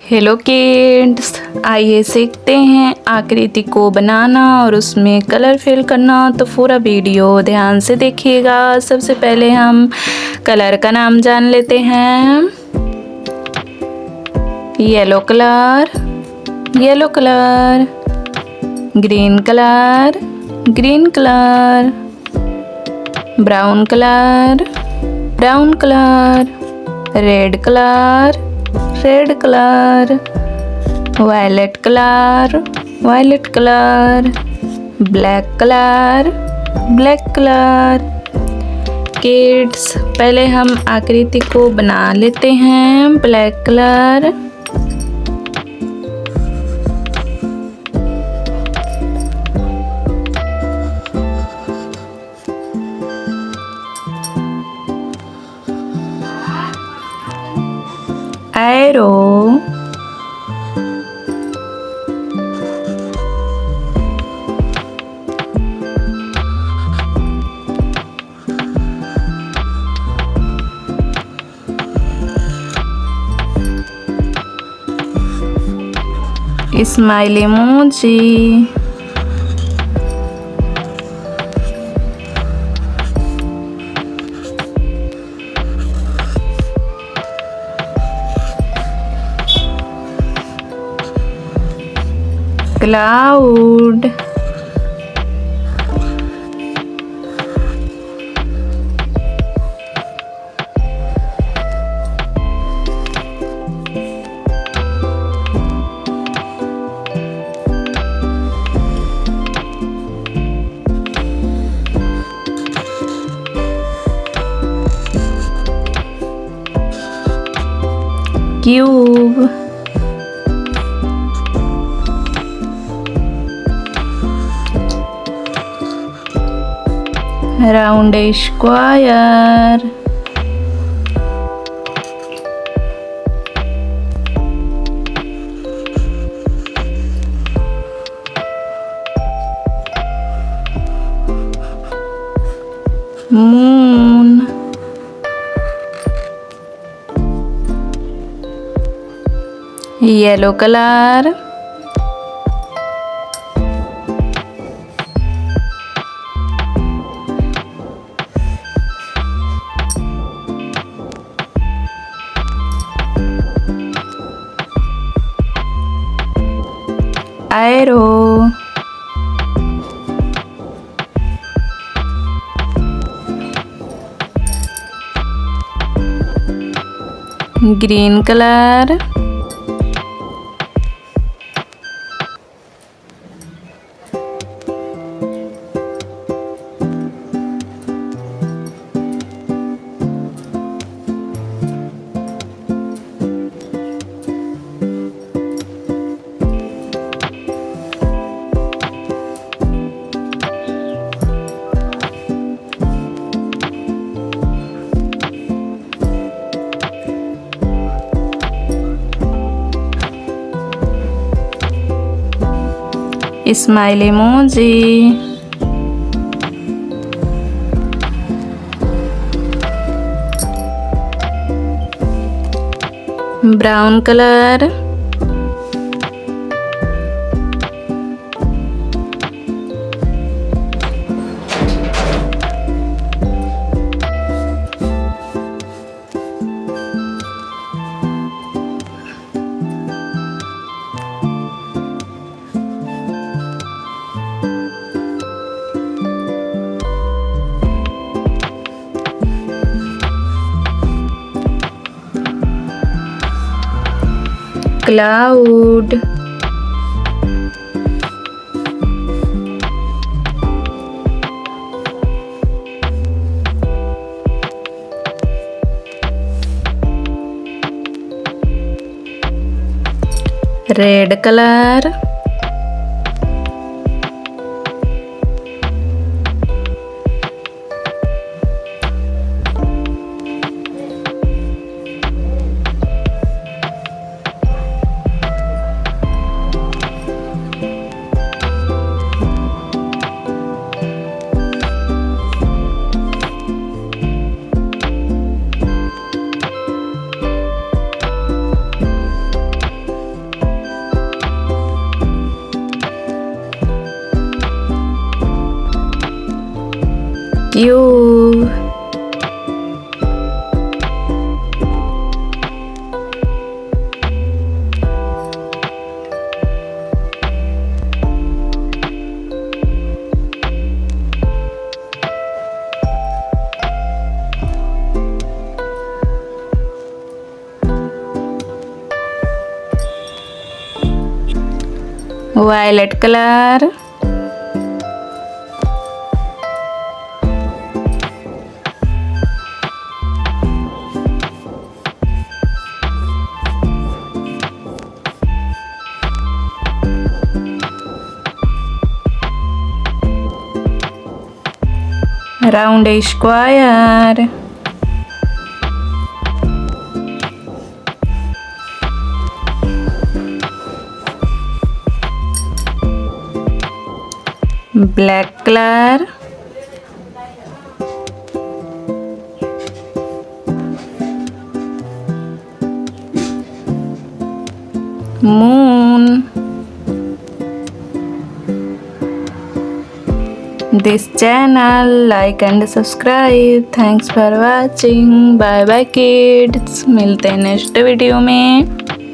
Hello kids, आइए सीखते हैं आकृति को बनाना और उसमें कलर फिल करना। तो पूरा वीडियो ध्यान से देखिएगा। सबसे पहले हम कलर का नाम जान लेते हैं। Yellow colour, yellow colour, green colour, green colour, brown colour, brown colour, red colour, red colour, violet colour, violet colour, black colour, black colour. Kids, पहले हम आकृति को बना लेते हैं। Black colour, arrow, smile emoji, cloud, cube, round square, moon, yellow colour, arrow, green colour, smile emoji, brown colour, cloud, red colour, you. Violet color, round square, black color, moon. This channel, like and subscribe. Thanks for watching. Bye bye kids. मिलते हैं next video में.